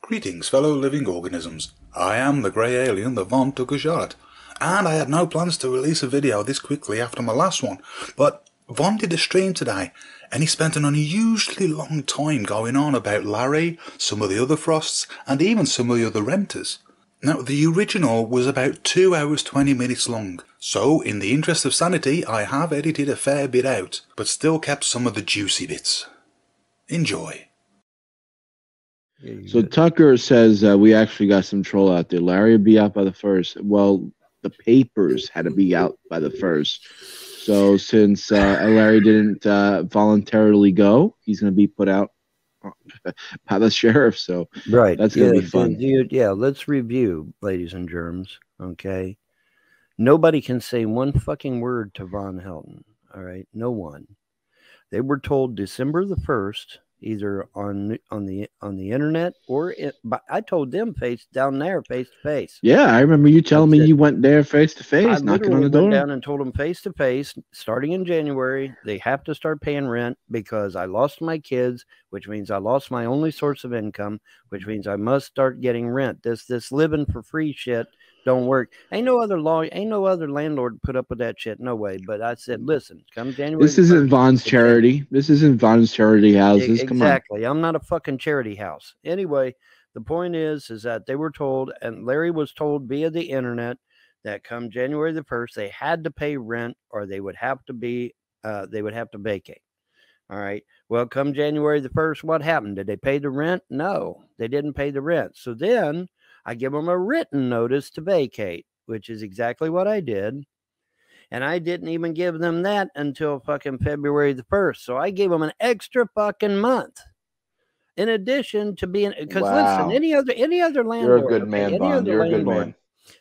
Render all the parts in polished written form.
Greetings, fellow living organisms. I am the grey alien that Von took a shot at. And I had no plans to release a video this quickly after my last one, but Von did a stream today, and he spent an unusually long time going on about Larry, some of the other Frosts, and even some of the other Renters. Now, the original was about 2 hours 20 minutes long, so in the interest of sanity I have edited a fair bit out, but still kept some of the juicy bits. Enjoy. So Tucker says we actually got some troll out there. Larry will be out by the 1st. Well, the papers had to be out by the 1st. So since Larry didn't voluntarily go, he's going to be put out by the sheriff. So that's going to be fun. Yeah, let's review, ladies and germs. Okay, nobody can say one fucking word to Von Helton. All right, no one. They were told December the 1st. Either on the internet or but I told them down there face to face. Yeah, I remember you telling me you went there face to face, knocking on the door. I went down and told them face to face, starting in January, they have to start paying rent because I lost my kids, which means I lost my only source of income, which means I must start getting rent. This living for free shit don't work. Ain't no other landlord put up with that shit. No way. But I said, listen, come January. This isn't Von's charity. This isn't Von's charity houses. Come on. Exactly. I'm not a fucking charity house. Anyway, the point is that they were told, and Larry was told via the internet, that come January the 1st, they had to pay rent or they would have to vacate. All right. Well, come January the 1st, what happened? Did they pay the rent? No, they didn't pay the rent. So then I give them a written notice to vacate, which is exactly what I did. And I didn't even give them that until fucking February the 1st. So I gave them an extra fucking month. In addition to being, because listen, any other landlord. You're a good man, Von. You're a good man.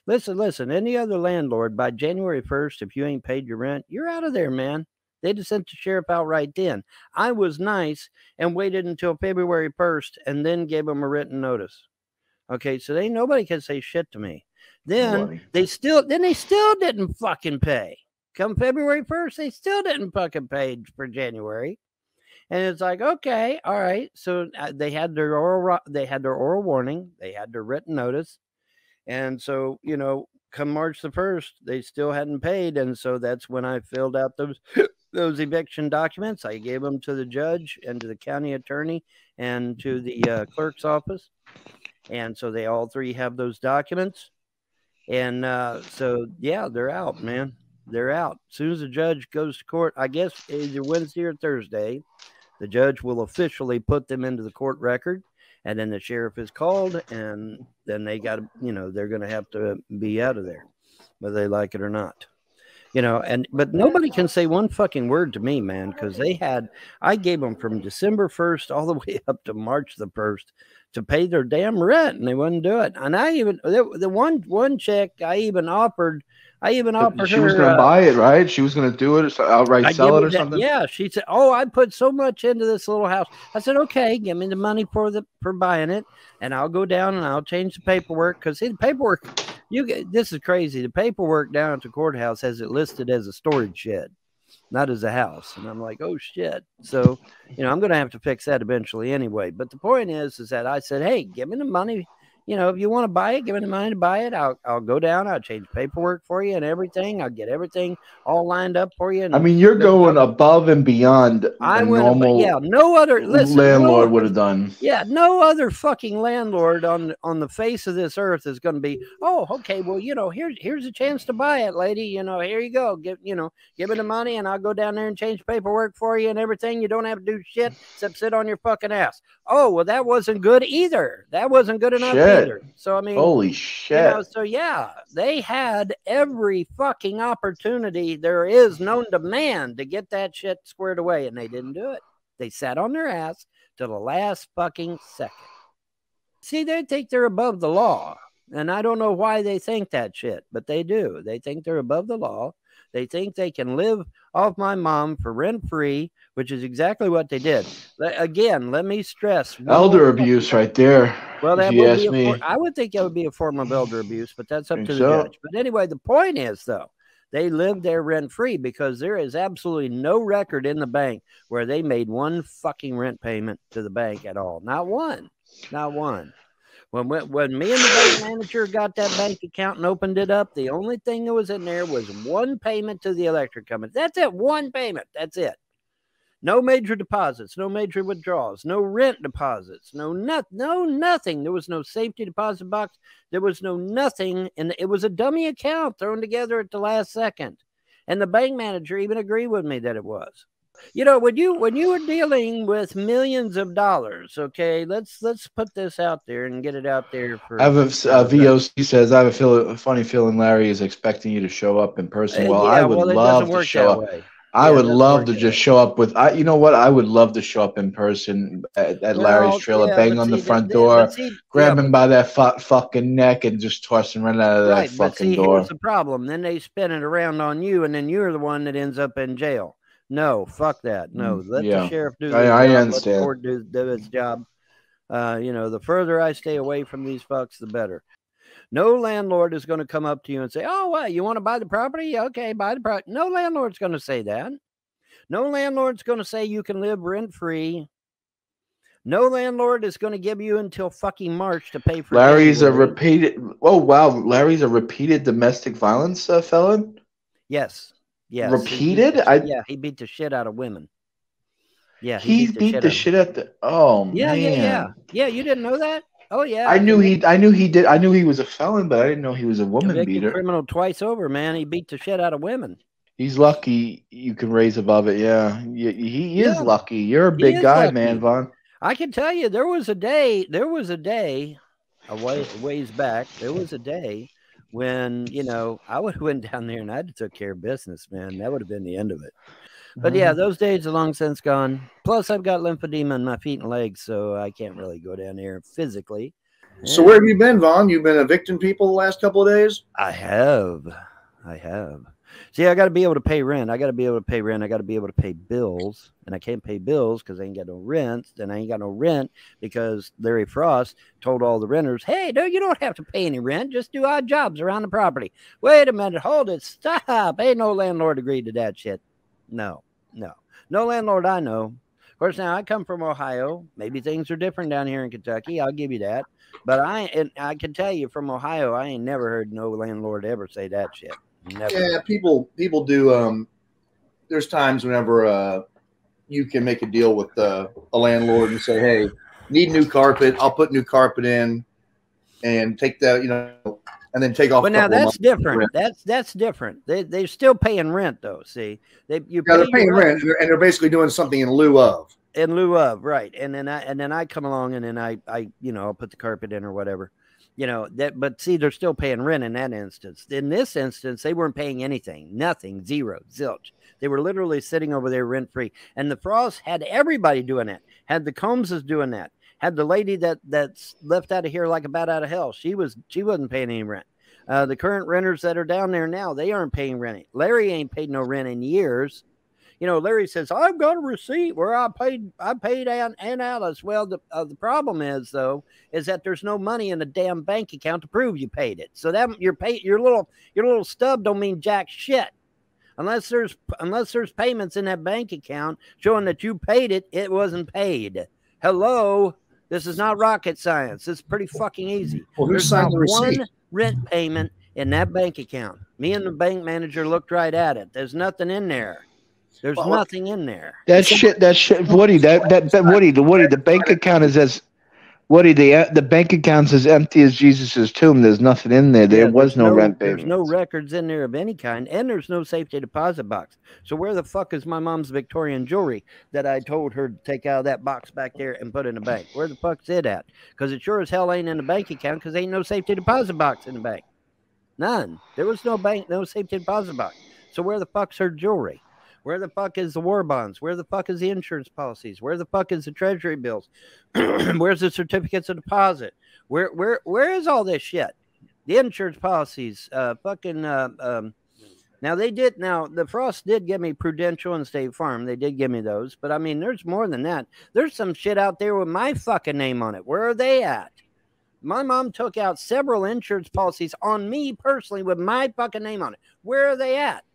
Listen, any other landlord by January 1st, if you ain't paid your rent, you're out of there, man. They just sent the sheriff out right then. I was nice and waited until February 1st and then gave them a written notice. Okay, so nobody can say shit to me. Then they still didn't fucking pay. Come February 1st, they still didn't fucking pay for January. And it's like, okay, all right. So they had their oral warning, they had their written notice. And so, come March the 1st, they still hadn't paid. And so that's when I filled out those eviction documents. I gave them to the judge and to the county attorney and to the clerk's office. And so they all three have those documents. And so, yeah, they're out, man. They're out. As soon as the judge goes to court, I guess either Wednesday or Thursday, the judge will officially put them into the court record. And then the sheriff is called, and then they got to, they're going to have to be out of there, whether they like it or not. But nobody can say one fucking word to me, man, because I gave them from December 1st all the way up to March the 1st to pay their damn rent, and they wouldn't do it. And the one chick, I even offered she was going to buy it, right? She was going to do it, outright sell it or something. Yeah, she said, "Oh, I put so much into this little house." I said, "Okay, give me the money for buying it, and I'll go down and I'll change the paperwork." Because the paperwork, this is crazy. The paperwork down at the courthouse has it listed as a storage shed, not as a house. And I'm like, oh shit. So, I'm going to have to fix that eventually anyway. But the point is that I said, hey, give me the money. If you want to buy it, give me the money to buy it. I'll go down. I'll change paperwork for you and everything. I'll get everything all lined up for you. And you're going above and beyond no other landlord would have done. Yeah, no other fucking landlord on the face of this earth is going to be, oh, okay, well, here's a chance to buy it, lady. Here you go. Give me the money and I'll go down there and change paperwork for you and everything. You don't have to do shit except sit on your fucking ass. Oh, well, that wasn't good either. That wasn't good enough either. So, holy shit. So, yeah, they had every fucking opportunity there is known to man to get that shit squared away, and they didn't do it. They sat on their ass till the last fucking second. See, they think they're above the law, and I don't know why they think that shit, but they do. They think they're above the law. They think they can live off my mom for rent-free, which is exactly what they did. Again, let me stress. Elder abuse right there. Well, that would be I would think that would be a form of elder abuse, but that's up to the judge. But anyway, the point is, though, they lived there rent-free because there is absolutely no record in the bank where they made one fucking rent payment to the bank at all. Not one. Not one. When me and the bank manager got that bank account and opened it up, the only thing that was in there was one payment to the electric company. That's it. One payment. That's it. No major deposits, no major withdrawals, no rent deposits, no nothing. There was no safety deposit box. There was no nothing. And it was a dummy account thrown together at the last second. And the bank manager even agreed with me that it was. You know, when you were dealing with millions of dollars, okay, let's put this out there and get it out there for. I have VOC says I have a funny feeling Larry is expecting you to show up in person. Well, I would love to show up. I would love to just show up with. You know what? I would love to show up in person at Larry's trailer, bang on the front door, grab him by that fucking neck, and just toss him right out of that fucking door. Here's the problem. Then they spin it around on you, and then you're the one that ends up in jail. No, fuck that. No, let the sheriff do his job. I understand. Let the court do its job. You know, the further I stay away from these fucks, the better. No landlord is going to come up to you and say, oh, what, you want to buy the property? Okay, buy the property. No landlord's going to say that. No landlord's going to say you can live rent-free. No landlord is going to give you until fucking March to pay for Larry's January. A repeated. Oh, wow. Larry's a repeated domestic violence felon? Yes. Yes. Repeated? He beat the shit out of women. Yeah, he beat the shit out the. Oh man. Yeah. You didn't know that? Oh yeah. I knew he did. I knew he was a felon, but I didn't know he was a woman beater. Criminal twice over, man. He beat the shit out of women. He's lucky you can raise above it. Yeah, he is lucky. You're a big guy, lucky. Man, Vaughn. I can tell you, there was a day, a ways back. There was a day when, you know, I would have went down there and I'd took care of business, man. That would have been the end of it. But yeah, those days are long since gone. Plus, I've got lymphedema in my feet and legs, so I can't really go down there physically. So where have you been, Vaughn? You've been evicting people the last couple of days? I have. See, I got to be able to pay rent. I got to be able to pay bills. And I can't pay bills because I ain't got no rent. And I ain't got no rent because Larry Frost told all the renters, hey, no, you don't have to pay any rent. Just do odd jobs around the property. Wait a minute. Hold it. Stop. Ain't no landlord agreed to that shit. No landlord I know. Of course, now I come from Ohio. Maybe things are different down here in Kentucky. I'll give you that. But I can tell you from Ohio, I ain't never heard no landlord ever say that shit. Never. Yeah, people do. There's times whenever you can make a deal with a landlord and say, hey, need new carpet. I'll put new carpet in and take that, you know, and then take off. But now that's different. That's different. They're still paying rent though. See, they're paying rent and they're basically doing something in lieu of. Right. And then I come along and then I you know, I'll put the carpet in or whatever. You know, but see, they're still paying rent in that instance. In this instance, they weren't paying anything, nothing, zero, zilch. They were literally sitting over there rent free. And the Frost had everybody doing that. Had the Combses doing that. Had the lady that's left out of here like a bat out of hell. She wasn't paying any rent. The current renters that are down there now, they aren't paying rent. Larry ain't paid no rent in years. You know, Larry says, I've got a receipt where I paid Aunt Alice. Well, the problem is, though, is that there's no money in the damn bank account to prove you paid it. So that your little stub don't mean jack shit. Unless there's payments in that bank account showing that you paid it, it wasn't paid. Hello? This is not rocket science. It's pretty fucking easy. Well, there's not one rent payment in that bank account. Me and the bank manager looked right at it. There's nothing in there. There's nothing in there. That shit, Woody, Woody, the bank account is as Woody, the bank account's as empty as Jesus's tomb. There's nothing in there. There was no rent payment. There's no records in there of any kind, and there's no safety deposit box. So where the fuck is my mom's Victorian jewelry that I told her to take out of that box back there and put in the bank? Where the fuck's it at? Because it sure as hell ain't in the bank account because ain't no safety deposit box in the bank. None. There was no safety deposit box. So where the fuck's her jewelry? Where the fuck is the war bonds? Where the fuck is the insurance policies? Where the fuck is the treasury bills? Where's the certificates of deposit? Where is all this shit? The insurance policies, now the Frost did give me Prudential and State Farm. They did give me those, but I mean, there's more than that. There's some shit out there with my fucking name on it. Where are they at? My mom took out several insurance policies on me personally with my fucking name on it. Where are they at?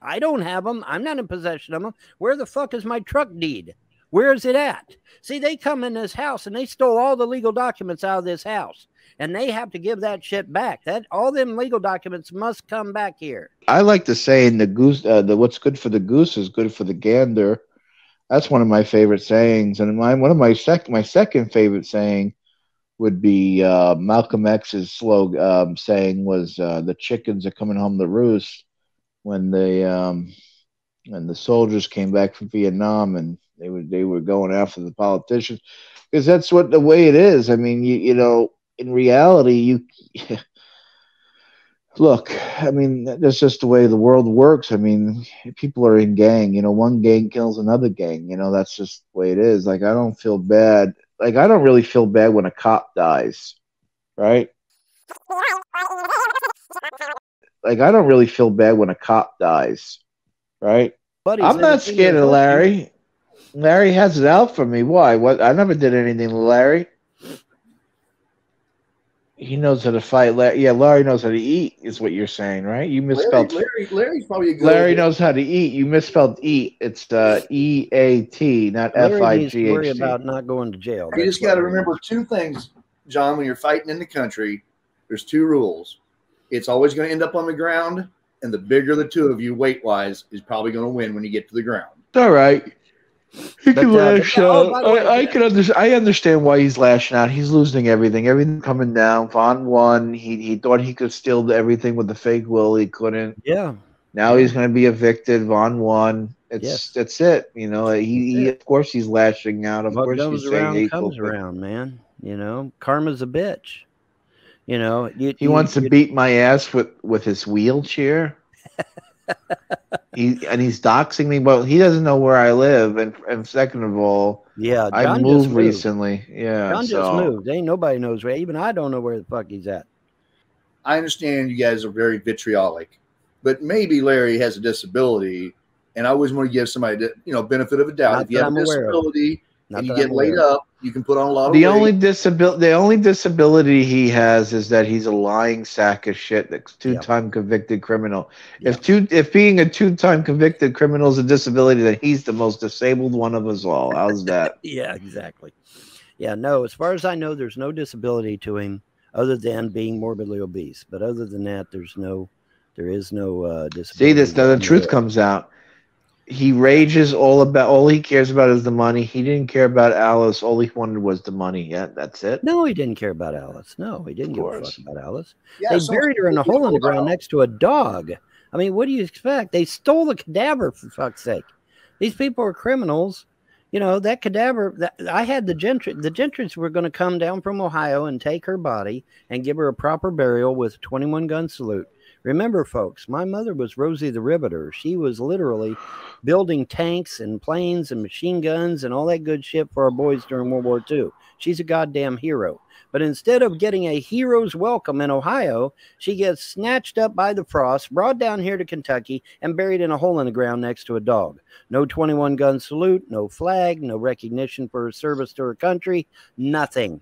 I don't have them. I'm not in possession of them. Where the fuck is my truck deed? Where is it at? See, they come in this house and they stole all the legal documents out of this house, and they have to give that shit back. That all them legal documents must come back here. I like the saying, the goose, what's good for the goose is good for the gander. That's one of my favorite sayings. And my second favorite saying would be Malcolm X's slogan saying was the chickens are coming home to roost when the soldiers came back from Vietnam and they were going after the politicians, because that's what the way it is. I mean, you know, in reality, you look, I mean, that's just the way the world works. I mean, people are in gang, you know, one gang kills another gang, you know, that's just the way it is. Like, I don't feel bad. Like, I don't really feel bad when a cop dies, right? Like, I don't really feel bad when a cop dies, right? Buddy's I'm not scared of Larry. Larry has it out for me. Why? What? I never did anything to Larry. He knows how to fight. Larry knows how to eat, is what you're saying, right? You misspelled. Larry's probably a good. Larry knows how to eat. You misspelled eat. It's EAT, not Larry needs to worry FIGHT. about not going to jail. You just got to remember two things, John. When you're fighting in the country, there's two rules. It's always going to end up on the ground, and the bigger the two of you weight-wise is probably going to win when you get to the ground. All right. He can lash out. I can understand. I understand why he's lashing out. He's losing everything. Everything coming down. Vaughn won. He thought he could steal everything with the fake will. He couldn't. Yeah. Now he's going to be evicted. Vaughn won. That's it. You know, he of course he's lashing out. Of course he's saying hateful comes around, man. You know, karma's a bitch. You know, he wants to beat my ass with his wheelchair. He's doxing me. Well, he doesn't know where I live, and second of all, yeah, I moved recently. Yeah, John just moved. Ain't nobody knows where. Even I don't know where the fuck he's at. I understand you guys are very vitriolic, but maybe Larry has a disability, and I always want to give somebody benefit of a doubt. Not if you have a disability and you get laid up, you can put on a lot of weight. The only disability he has is that he's a lying sack of shit. That's two-time convicted criminal. Yeah. If being a two-time convicted criminal is a disability, then he's the most disabled one of us all. How's that? Yeah, exactly. Yeah, no. As far as I know, there's no disability to him other than being morbidly obese. But other than that, there is no disability. See, the truth comes out. He rages all he cares about is the money. He didn't care about Alice. All he wanted was the money. Yeah, that's it. No, he didn't care about Alice. No, he didn't give a fuck about Alice. Yeah, they buried her in a hole in the ground next to a dog. I mean, what do you expect? They stole the cadaver, for fuck's sake. These people are criminals. You know, that cadaver, I had the Gentrys were going to come down from Ohio and take her body and give her a proper burial with a 21-gun salute. Remember, folks, my mother was Rosie the Riveter. She was literally building tanks and planes and machine guns and all that good shit for our boys during World War II. She's a goddamn hero. But instead of getting a hero's welcome in Ohio, she gets snatched up by the frost, brought down here to Kentucky, and buried in a hole in the ground next to a dog. No 21-gun salute, no flag, no recognition for her service to her country, nothing.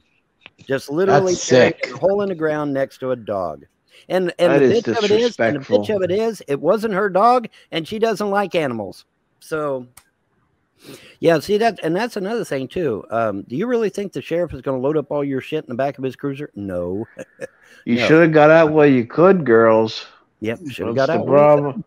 Just literally buried in a hole in the ground next to a dog. And the bitch of it is, it wasn't her dog, and she doesn't like animals. So, yeah, see that, and that's another thing too. Do you really think the sheriff is going to load up all your shit in the back of his cruiser? No. You should have got out while you could, girls. Yep, should have got out. Problem.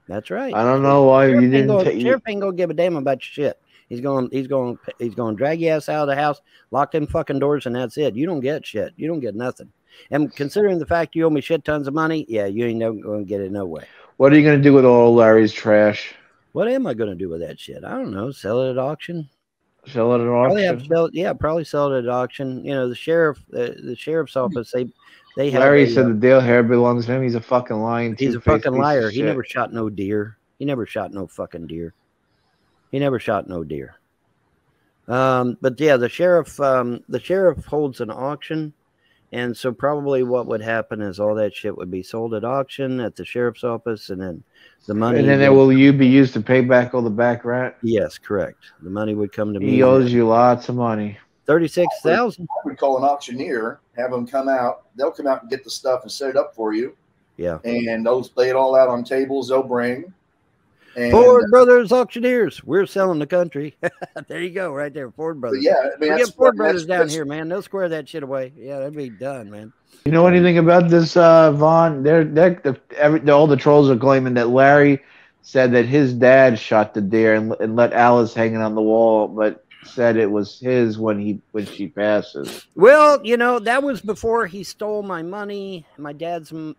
That's right. I don't know why you didn't. Sheriff ain't gonna give a damn about your shit. He's going to drag your ass out of the house, lock them fucking doors, and that's it. You don't get shit. You don't get nothing. And considering the fact you owe me shit tons of money, yeah, you ain't never going to get it no way. What are you going to do with all Larry's trash? What am I going to do with that shit? I don't know. Sell it at auction. Sell it at auction? Probably sell it at auction. You know, the sheriff's office, they have. Larry said the Dale hair belongs to him. He's a fucking lying. He's a fucking liar. He never shot no deer. He never shot no fucking deer. He never shot no deer. But yeah, the sheriff holds an auction. And so probably what would happen is all that shit would be sold at auction at the sheriff's office, and then the money. And then will you be used to pay back all the back rent? Yes, correct. The money would come to me. He owes you lots of money. $36,000. I would call an auctioneer, have them come out. They'll come out and get the stuff and set it up for you. Yeah. And they'll lay it all out on tables. They'll bring. And, Ford Brothers Auctioneers. We're selling the country. There you go, right there. Ford Brothers. yeah, I mean, We that's, get Ford that's- Brothers down that's- here, man. They'll square that shit away. Yeah, that'd be done, man. You know anything about this, Vaughn? All the trolls are claiming that Larry said that his dad shot the deer and let Alice hanging on the wall, but said it was his when she passes. Well, that was before he stole my money. My dad's $2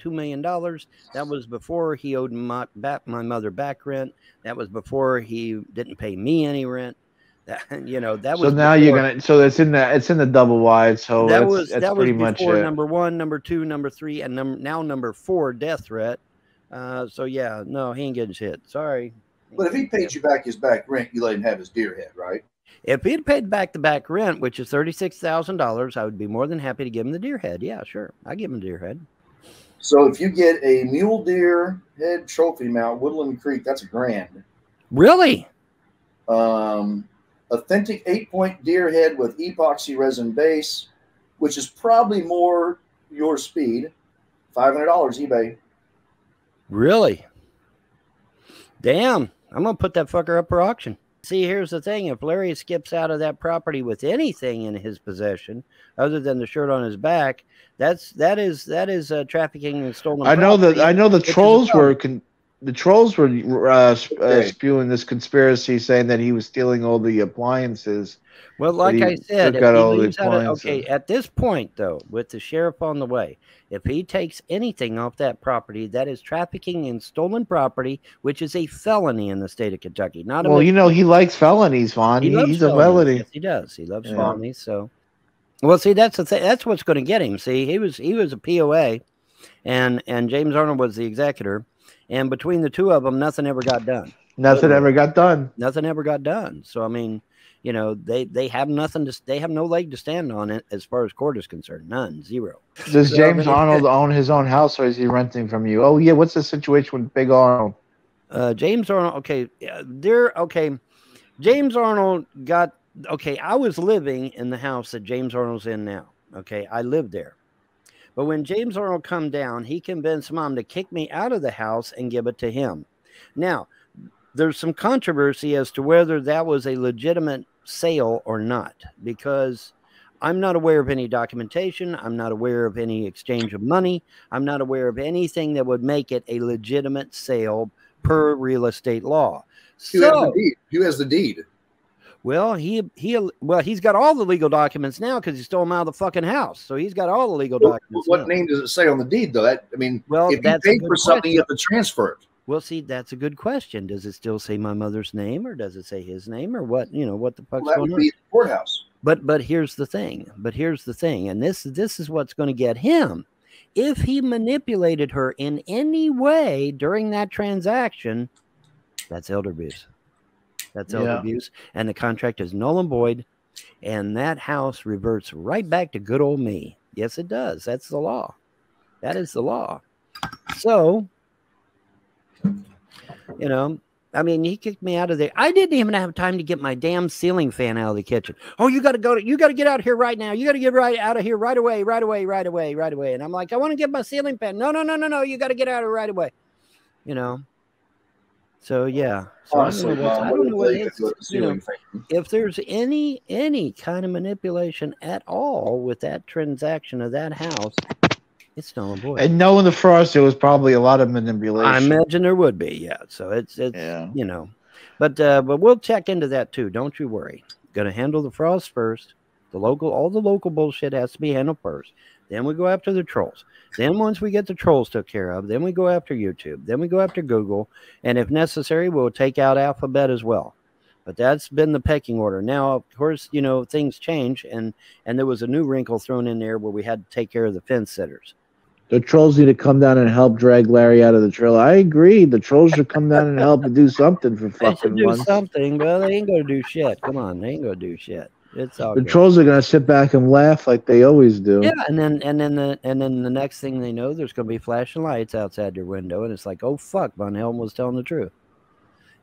million. That was before he owed my mother back rent. That was before he didn't pay me any rent. That So was now before, you're gonna. So it's in the double wide. So that that's was pretty much before it. number 1, number 2, number 3, and now number 4 death threat. So yeah, no, he ain't getting shit. Sorry. But if he paid you back his back rent, you let him have his deer head, right? If he'd paid back the back rent, which is $36,000, I would be more than happy to give him the deer head. Yeah, sure. I give him the deer head. So if you get a mule deer head trophy mount, Woodland Creek, that's $1,000. Really? Authentic 8-point deer head with epoxy resin base, which is probably more your speed, $500 eBay. Really? Damn. I'm going to put that fucker up for auction. See, here's the thing. If Larry skips out of that property with anything in his possession other than the shirt on his back, that is trafficking in stolen property. I know the trolls were spewing this conspiracy, saying that he was stealing all the appliances. Well, like I said, took out if he all the leaves out appliances. okay, at this point, though, with the sheriff on the way, if he takes anything off that property, that is trafficking in stolen property, which is a felony in the state of Kentucky. Not a Well, he likes felonies, Vaughn. he loves He's a felonies. felony. Yes, he does. He loves Yeah. felonies. So, well, see, that's the thing. That's what's going to get him. See, he was a POA, and James Arnold was the executor, and between the two of them, nothing ever got done. Nothing ever got done. Nothing ever got done. So I mean, they have nothing they have no leg to stand on it as far as court is concerned. None, zero. Does So, James I mean, Arnold own his own house, or is he renting from you? Oh yeah, what's the situation with Big Arnold? James Arnold. Okay, James Arnold got. Okay, I was living in the house that James Arnold's in now. Okay, I lived there. But when James Arnold come down, he convinced Mom to kick me out of the house and give it to him. Now, there's some controversy as to whether that was a legitimate sale or not, because I'm not aware of any documentation. I'm not aware of any exchange of money. I'm not aware of anything that would make it a legitimate sale per real estate law. Who has the deed? Who has the deed? Well, he's got all the legal documents now because he stole them out of the fucking house. So he's got all the legal documents. What now. name does it say on the deed, though? If you paid for something, you have to transfer it. Well, see, that's a good question. Does it still say my mother's name, or does it say his name, or what? What the fuck's Well, that going would on? be the courthouse. But here's the thing. And this is what's going to get him. If he manipulated her in any way during that transaction, that's elder abuse. That's elder abuse, and the contract is null and void, and that house reverts right back to good old me. Yes, it does. That's the law. That is the law. So, he kicked me out of there. I didn't even have time to get my damn ceiling fan out of the kitchen. Oh, you got to get out of here right now. You got to get right out of here right away. And I'm like, I want to get my ceiling fan. No. You got to get out of it right away. So yeah. So Honestly, I don't know what it's, ceiling fan. if there's any kind of manipulation at all with that transaction of that house, it's null and void. And knowing the frost, there was probably a lot of manipulation. I imagine there would be, yeah. So it's but we'll check into that too. Don't you worry. Gonna handle the frost first. All the local bullshit has to be handled first. Then we go after the trolls. Then once we get the trolls took care of, then we go after YouTube. Then we go after Google. And if necessary, we'll take out Alphabet as well. But that's been the pecking order. Now, of course, things change. And there was a new wrinkle thrown in there where we had to take care of the fence sitters. The trolls need to come down and help drag Larry out of the trailer. I agree. The trolls should come down and help and do something for They should fucking do once. something. Well, they ain't going to do shit. Come on. They ain't going to do shit. It's all The good. trolls are gonna sit back and laugh like they always do. Yeah, and then the next thing they know, there's going to be flashing lights outside your window, and it's like, oh fuck, Von Helden was telling the truth.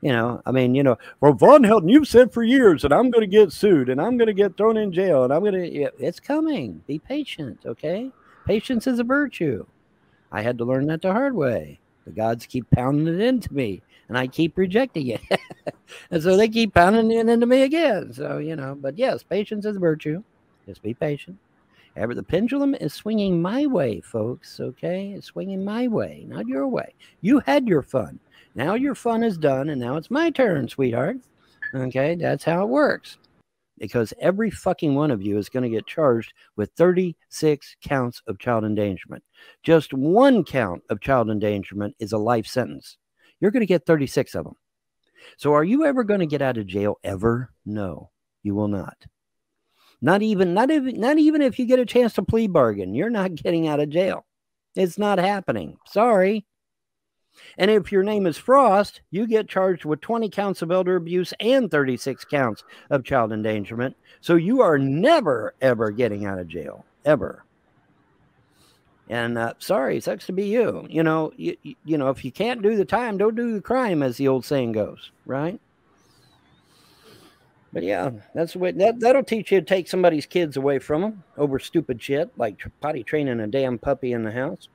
Well, Von Helden, you've said for years, and I'm going to get sued, and I'm going to get thrown in jail, and it's coming. Be patient, okay? Patience is a virtue. I had to learn that the hard way. The gods keep pounding it into me, and I keep rejecting it. And so they keep pounding it into me again. So, you know, but yes, patience is a virtue. Just be patient. Ever the pendulum is swinging my way, folks, okay? It's swinging my way, not your way. You had your fun. Now your fun is done, and now it's my turn, sweetheart. Okay, that's how it works. Because every fucking one of you is going to get charged with 36 counts of child endangerment. Just one count of child endangerment is a life sentence. You're going to get 36 of them. So are you ever going to get out of jail ever? No, you will not. Not even if you get a chance to plea bargain, you're not getting out of jail. It's not happening. Sorry. And if your name is Frost, you get charged with 20 counts of elder abuse and 36 counts of child endangerment. So you are never, ever getting out of jail, ever. And sorry, sucks to be you. You know, you know, if you can't do the time, don't do the crime, as the old saying goes, right? But yeah, that's the way that'll teach you to take somebody's kids away from them over stupid shit like potty training a damn puppy in the house.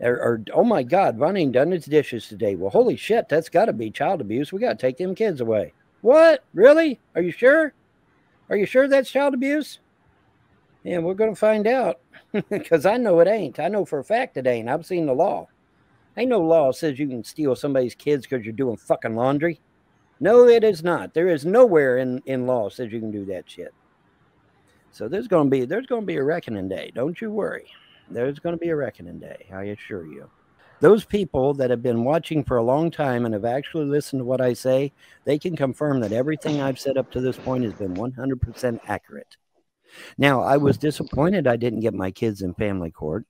Or oh my God, Von ain't done his dishes today. Well, holy shit, that's got to be child abuse. We got to take them kids away. What? Really? Are you sure? Are you sure that's child abuse? Yeah, we're going to find out because I know it ain't. I know for a fact it ain't. I've seen the law. Ain't no law says you can steal somebody's kids because you're doing fucking laundry. No, it is not. There is nowhere in law says you can do that shit. So there's going to be a reckoning day. Don't you worry. There's going to be a reckoning day, I assure you. Those people that have been watching for a long time and have actually listened to what I say, they can confirm that everything I've said up to this point has been 100% accurate. Now, I was disappointed I didn't get my kids in family court,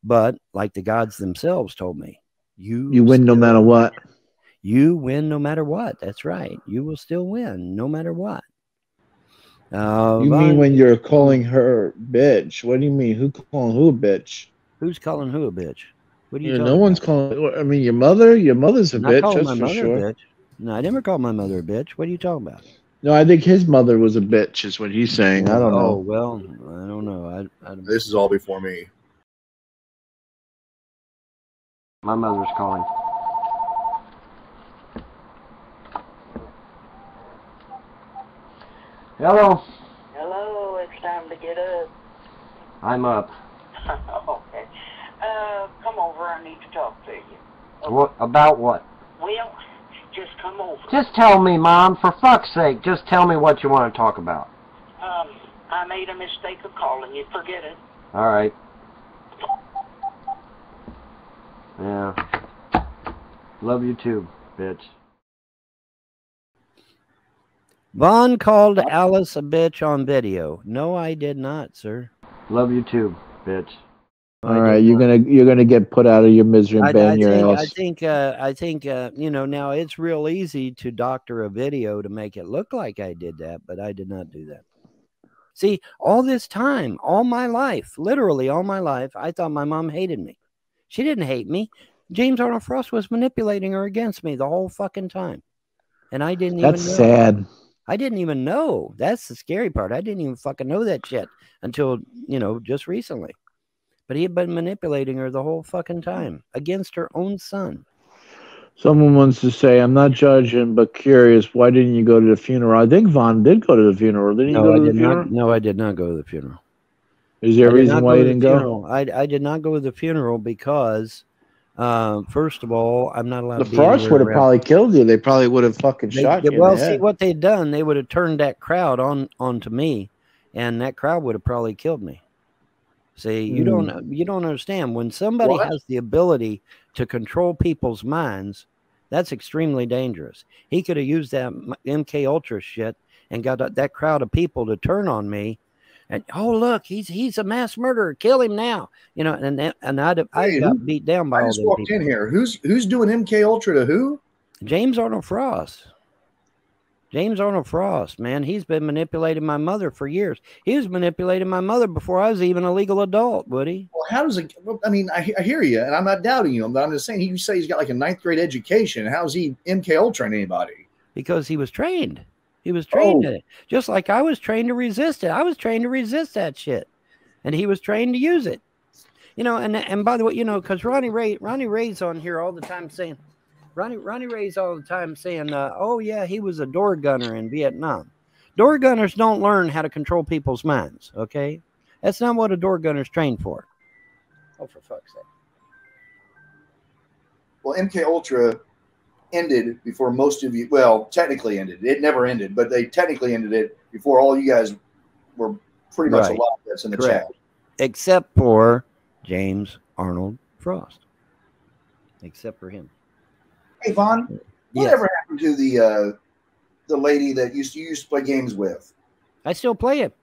but like the gods themselves told me, you win no matter what. You win no matter what. That's right. You will still win no matter what. You mean when you're calling her bitch? What do you mean? Who calling who a bitch? Who's calling who a bitch? What are you Yeah, talking no one's about? calling. I mean, your mother. Your mother's a I'm not bitch. calling That's my for mother sure. a bitch. No, I never called my mother a bitch. What are you talking about? No, I think his mother was a bitch. Is what he's saying. I don't Oh know. well, I don't know. This is all before me. My mother's calling. Hello. Hello, it's time to get up. I'm up. Okay. Come over, I need to talk to you. What about what? Well, just come over. Just tell me, Mom, for fuck's sake. Just tell me what you want to talk about. I made a mistake of calling you. Forget it. All right. Yeah. Love you too, bitch. Vaughn called Alice a bitch on video. No, I did not, sir. Love you too, bitch. All right, you're gonna get put out of your misery and ban your ass. I think you know, now it's real easy to doctor a video to make it look like I did that, but I did not do that. See, all this time, all my life, literally all my life, I thought my mom hated me. She didn't hate me. James Arnold Frost was manipulating her against me the whole fucking time. And I didn't even know. That's sad. I didn't even know. That's the scary part. I didn't even fucking know that shit until, you know, just recently. But he had been manipulating her the whole fucking time against her own son. Someone wants to say, I'm not judging, but curious, why didn't you go to the funeral? I think Vaughn did go to the funeral. Didn't you go to the funeral? No, I did not go to the funeral. Is there a reason why you didn't go? I did not go to the funeral because, first of all, I'm not allowed to be Frost would have probably killed you. They probably would have fucking shot you. Well, see what they'd done. They would have turned that crowd onto me, and that crowd would have probably killed me. See, you don't understand. When somebody has the ability to control people's minds, that's extremely dangerous. He could have used that MK Ultra shit and got that crowd of people to turn on me. And oh look, he's a mass murderer. Kill him now, you know. And I got beat down by all those people. I just walked in here. Who's doing MK Ultra to who? James Arnold Frost. James Arnold Frost, man, he's been manipulating my mother for years. He was manipulating my mother before I was even a legal adult, Woody. Well, how does it? I mean, I hear you, and I'm not doubting you. But I'm just saying, you say he's got like a 9th grade education. How's he MK Ultra anybody? Because he was trained. He was trained in it, just like I was trained to resist it. I was trained to resist that shit, and he was trained to use it. You know, and by the way, you know, because Ronnie Ray's on here all the time saying, Ronnie Ray's all the time saying, oh yeah, he was a door gunner in Vietnam. Door gunners don't learn how to control people's minds. Okay, that's not what a door gunner's trained for. Oh, for fuck's sake. Well, MK Ultra ended before most of you. Well, technically ended. It never ended, but they technically ended it before all you guys were pretty much Right. alive. That's in the Correct. chat. Except for James Arnold Frost. Except for him. Hey, Vaughn, whatever happened to the lady that you used to play games with? I still play it.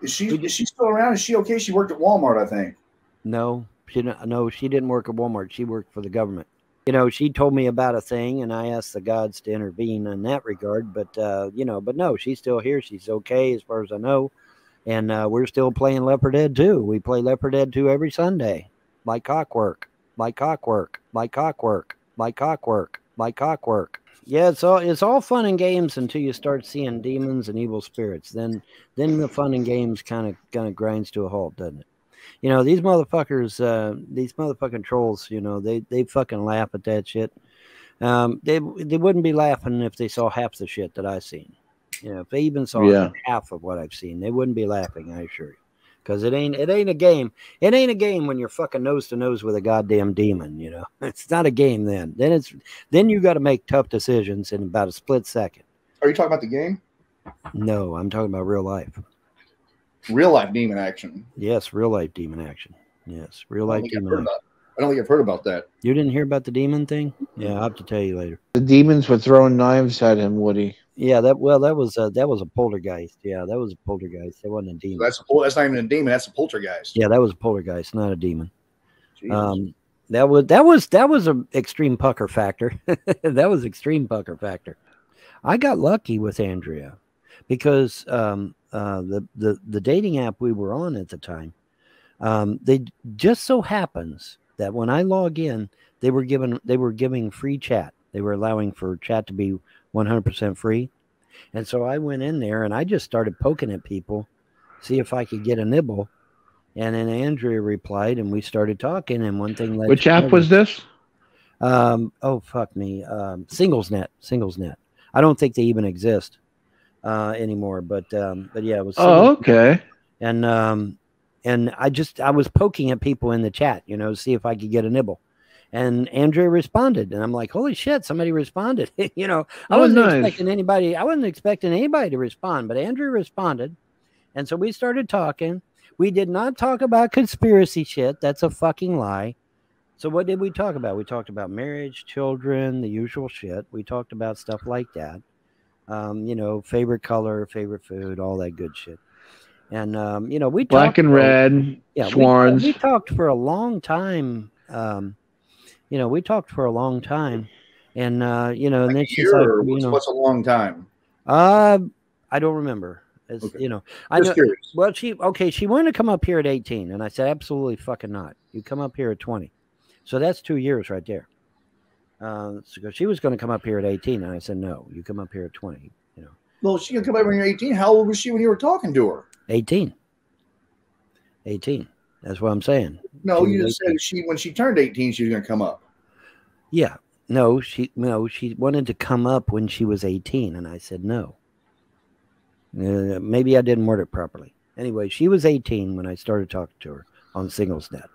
Is she still around? Is she okay? She worked at Walmart, I think. No, she didn't work at Walmart. She worked for the government. You know, she told me about a thing, and I asked the gods to intervene in that regard. But you know, but no, she's still here. She's okay as far as I know, and we're still playing Leopard Dead 2. We play Leopard Dead 2 every Sunday, like cockwork, like cockwork, like cockwork, like cockwork, like cockwork. Yeah, it's all fun and games until you start seeing demons and evil spirits. Then the fun and games kind of grinds to a halt, doesn't it? You know, these motherfuckers, these motherfucking trolls, you know, they fucking laugh at that shit. They wouldn't be laughing if they saw half the shit that I've seen. You know, if they even saw half of what I've seen, they wouldn't be laughing, I assure you. Because it ain't a game. It ain't a game when you're fucking nose to nose with a goddamn demon, you know. It's not a game then. Then you got to make tough decisions in about a split second. Are you talking about the game? No, I'm talking about real life. Real life demon action. Yes, real life demon action. Yes, real life demon action. I don't think I've heard about that. You didn't hear about the demon thing? Yeah, I'll have to tell you later. The demons were throwing knives at him, Woody. Yeah, that was a poltergeist. Yeah, that was a poltergeist. That wasn't a demon. So that's not even a demon. That's a poltergeist. Yeah, that was a poltergeist, not a demon. That was an extreme pucker factor. That was extreme pucker factor. I got lucky with Andrea because the dating app we were on at the time, they just so happens that when I log in, they were giving free chat. They were allowing for chat to be 100% free. And so I went in there and I just started poking at people, see if I could get a nibble. And then Andrea replied and we started talking. And one thing led Which app was this? Oh, fuck me. SinglesNet. I don't think they even exist anymore. But yeah, it was. Oh, okay. And I was poking at people in the chat, you know, see if I could get a nibble. And Andrea responded, and I'm like, "Holy shit! Somebody responded!" You know, I wasn't expecting anybody. I wasn't expecting anybody to respond, but Andrea responded, and so we started talking. We did not talk about conspiracy shit. That's a fucking lie. So what did we talk about? We talked about marriage, children, the usual shit. We talked about stuff like that. You know, favorite color, favorite food, all that good shit. And you know, we black and red, swans. We talked for a long time. You know, we talked for a long time, and you know, and then she's like, you know, what's a long time? I don't remember. Okay. You know, Just curious. Well, she wanted to come up here at 18, and I said, absolutely fucking not. You come up here at 20, so that's 2 years right there. So she was going to come up here at 18, and I said, no, you come up here at 20. You know, well, she can come up when you're 18. How old was she when you were talking to her? 18. That's what I'm saying. No, you just said when she turned 18, she was going to come up. Yeah. No, she wanted to come up when she was 18, and I said no. Maybe I didn't word it properly. Anyway, she was 18 when I started talking to her on SinglesNet.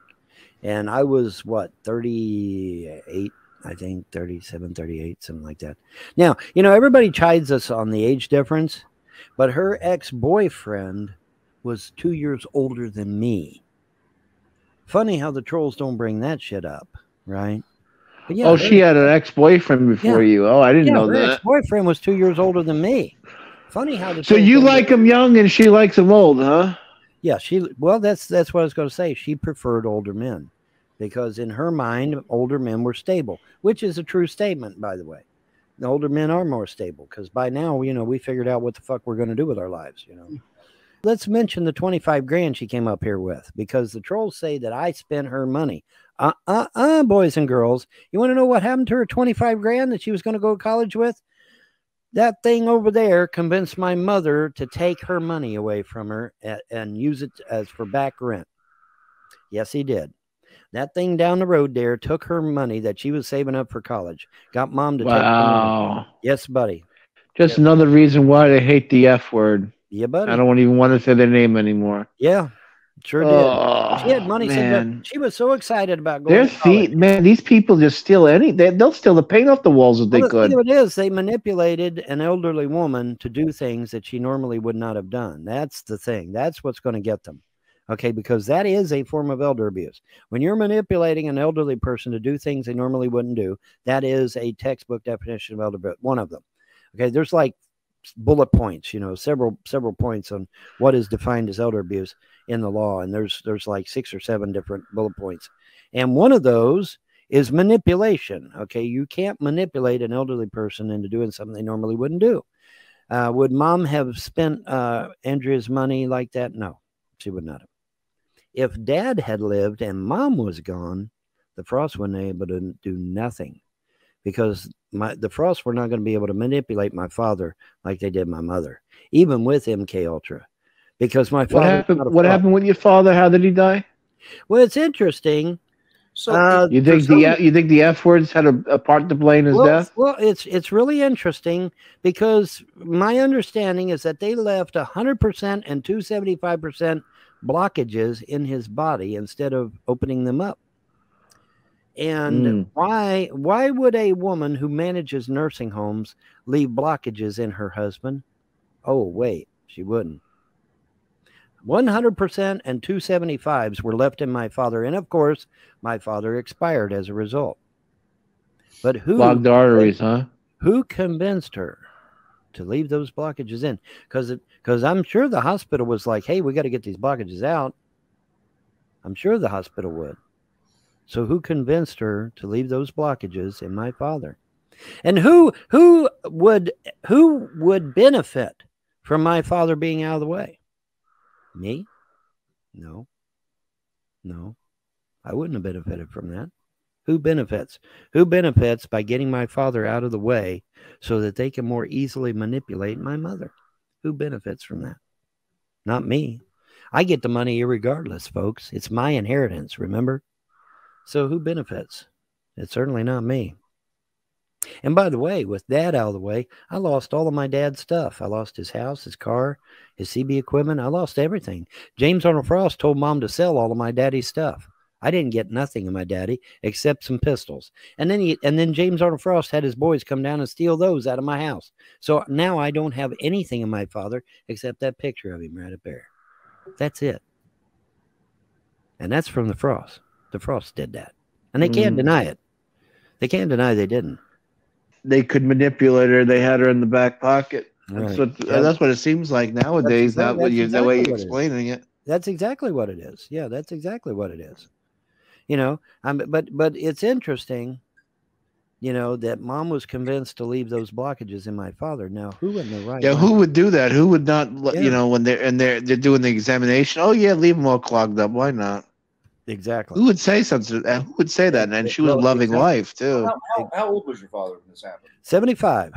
And I was, 38, I think, 37, 38, something like that. Now, you know, everybody chides us on the age difference, but her ex-boyfriend was 2 years older than me. Funny how the trolls don't bring that shit up, right? But yeah, she had an ex-boyfriend before you. Oh, I didn't know that. Her ex-boyfriend was 2 years older than me. Funny how the so you like him young and she likes him old, huh? Yeah, that's what I was going to say. She preferred older men because in her mind, older men were stable, which is a true statement, by the way. The older men are more stable because by now, you know, we figured out what the fuck we're going to do with our lives, you know. Let's mention the 25 grand she came up here with because the trolls say that I spent her money. Boys and girls. You want to know what happened to her 25 grand that she was going to go to college with? That thing over there convinced my mother to take her money away from her and use it as for back rent. Yes, he did. That thing down the road there took her money that she was saving up for college. Got mom to take her money. Wow. Yes, buddy. Just another reason why they hate the F word. Yeah, buddy. I don't even want to say their name anymore. Yeah, sure did. Oh, She had money saved up. man. She was so excited about going Their to college. feet, man, these people just steal they'll steal the paint off the walls if they Well, could. see what it is. They manipulated an elderly woman to do things that she normally would not have done. That's the thing. That's what's going to get them. Okay, because that is a form of elder abuse. When you're manipulating an elderly person to do things they normally wouldn't do, that is a textbook definition of elder abuse. One of them. Okay, there's like bullet points, several points on what is defined as elder abuse in the law, and there's like 6 or 7 different bullet points, and one of those is manipulation. Okay, you can't manipulate an elderly person into doing something they normally wouldn't do. Would mom have spent Andrea's money like that? No, she would not have. If dad had lived and mom was gone, the Frosts wouldn't be able to do nothing, because the Frosts were not going to be able to manipulate my father like they did my mother, even with MK Ultra, because my father. What happened with your father? How did he die? Well, it's interesting. So you think the F words had a part to play in his death? Well, it's really interesting, because my understanding is that they left 100% and 275% blockages in his body instead of opening them up. And why would a woman who manages nursing homes leave blockages in her husband? Oh, wait, she wouldn't. 100% and 275s were left in my father. And of course, my father expired as a result. But clogged arteries, huh? Who convinced her to leave those blockages in? Because I'm sure the hospital was like, hey, we got to get these blockages out. I'm sure the hospital would. So who convinced her to leave those blockages in my father? And who would benefit from my father being out of the way? Me? No. I wouldn't have benefited from that. Who benefits? Who benefits by getting my father out of the way so that they can more easily manipulate my mother? Who benefits from that? Not me. I get the money irregardless, folks. It's my inheritance, remember? So who benefits? It's certainly not me. And by the way, with dad out of the way, I lost all of my dad's stuff. I lost his house, his car, his CB equipment. I lost everything. James Arnold Frost told mom to sell all of my daddy's stuff. I didn't get nothing of my daddy except some pistols. And then James Arnold Frost had his boys come down and steal those out of my house. So now I don't have anything of my father except that picture of him right up there. That's it. And that's from the Frosts. The Frosts did that. And they can't deny it. They can't deny they didn't. They could manipulate her. They had her in the back pocket. Right. That's what it seems like nowadays. The way you're explaining it. That's exactly what it is. Yeah, that's exactly what it is. But it's interesting, that mom was convinced to leave those blockages in my father. Now, who in the right? Yeah, who would do that? Who would not? When they're doing the examination. Oh yeah, leave them all clogged up. Why not? Exactly. Who would say something? Who would say that? And she was loving life too. How old was your father when this happened? 75.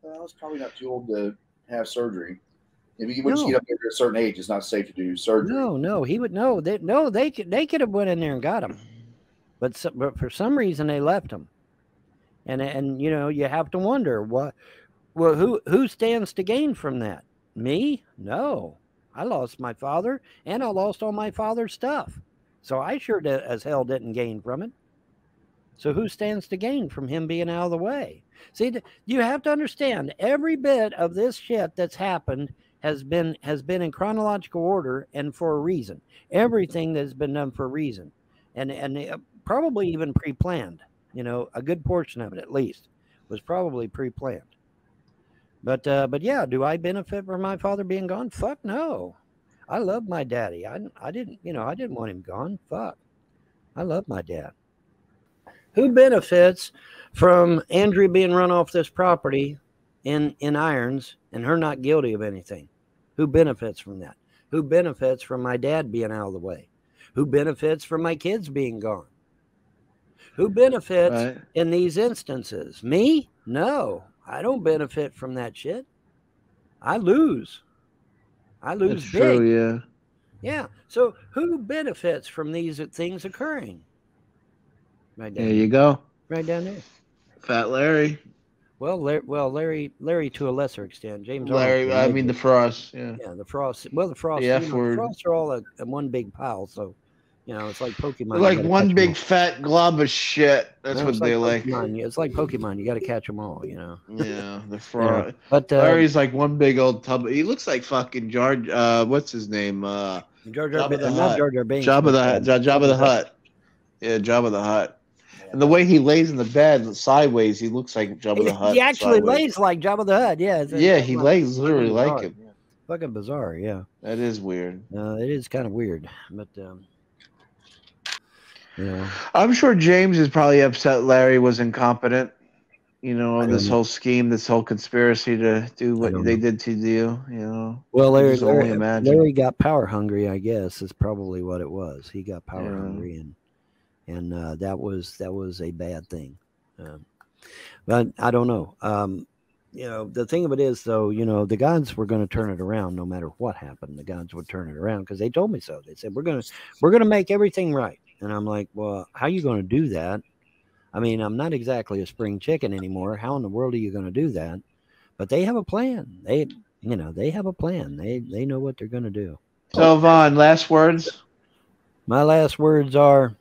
Well, it's probably not too old to have surgery. If you wouldn't get up there at a certain age, it's not safe to do surgery. No, he would know. They could have went in there and got him, but for some reason they left him, and you have to wonder who stands to gain from that? Me? No. I lost my father, and I lost all my father's stuff. So I sure as hell didn't gain from it. So who stands to gain from him being out of the way? See, you have to understand, every bit of this shit that's happened has been in chronological order and for a reason. Everything that's been done for a reason, and probably even pre-planned. A good portion of it, at least, was probably pre-planned. But yeah, do I benefit from my father being gone? Fuck no. I love my daddy. I didn't want him gone. Fuck. I love my dad. Who benefits from Andrea being run off this property in irons and her not guilty of anything? Who benefits from that? Who benefits from my dad being out of the way? Who benefits from my kids being gone? Who benefits in these instances? Me? No. I don't benefit from that shit. I lose. That's big. true, yeah. Yeah. So who benefits from these things occurring? Right down There you go. Right down there. Fat Larry. Well, Larry to a lesser extent. James Larry, Arnold. I mean the Frost. Yeah. Yeah, the Frost. Well, the Frost. The F The word. Frosts are all a one big pile. So, it's like Pokemon. They're You like gotta one catch 'em big all. fat glob of shit. That's No, what it's they like like. Pokemon. It's like Pokemon. You got to catch them all. Yeah, the Yeah. Frost. But Larry's like one big old tub. He looks like fucking George. What's his name? Jar Jar, Jabba the not Hutt. Jar Jar Binks. Jabba but, the Jabba the Hutt. Yeah, Jabba the Hutt. And the way he lays in the bed sideways, he looks like Jabba the Hutt. He actually sideways. lays like Jabba the Hutt. Yeah. Yeah, he lays literally like him. Fucking bizarre. Yeah. That is weird. It is kind of weird, but I'm sure James is probably upset Larry was incompetent. On this know. whole scheme, this whole conspiracy to do what they did to you. Well, I just only imagine. Larry got power hungry, I guess, is probably what it was. He got power hungry, and that was a bad thing. But I don't know. The thing of it is, though, the gods were going to turn it around no matter what happened. The gods would turn it around because they told me so. They said we're gonna make everything right, and I'm like, well, how are you going to do that? I mean, I'm not exactly a spring chicken anymore. How in the world are you going to do that? But they have a plan. They have a plan. They know what they're going to do. So, Vaughn, last words? My last words are,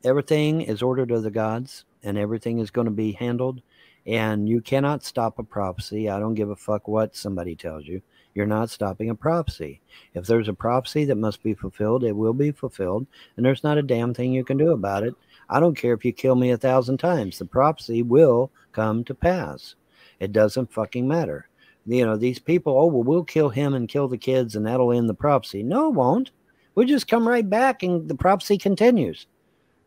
everything is ordered of the gods, and everything is going to be handled, and you cannot stop a prophecy. I don't give a fuck what somebody tells you. You're not stopping a prophecy. If there's a prophecy that must be fulfilled, it will be fulfilled, and there's not a damn thing you can do about it. I don't care if you kill me 1,000 times. The prophecy will come to pass. It doesn't fucking matter. These people, we'll kill him and kill the kids and that'll end the prophecy. No, it won't. We'll just come right back and the prophecy continues.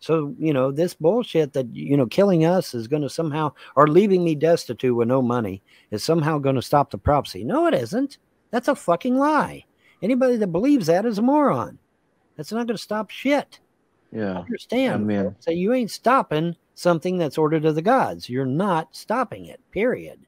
So, this bullshit that, killing us is going to somehow, or leaving me destitute with no money is somehow going to stop the prophecy. No, it isn't. That's a fucking lie. Anybody that believes that is a moron. That's not going to stop shit. Yeah. Understand. So you ain't stopping something that's ordered of the gods. You're not stopping it, period.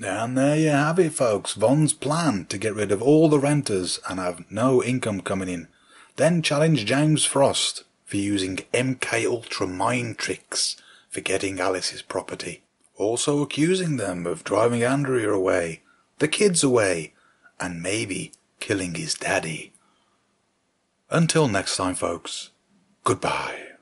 And there you have it, folks. Von's plan to get rid of all the renters and have no income coming in. Then challenge James Frost for using MK Ultra mind tricks for getting Alice's property. Also accusing them of driving Andrea away, the kids away, and maybe killing his daddy. Until next time, folks, goodbye.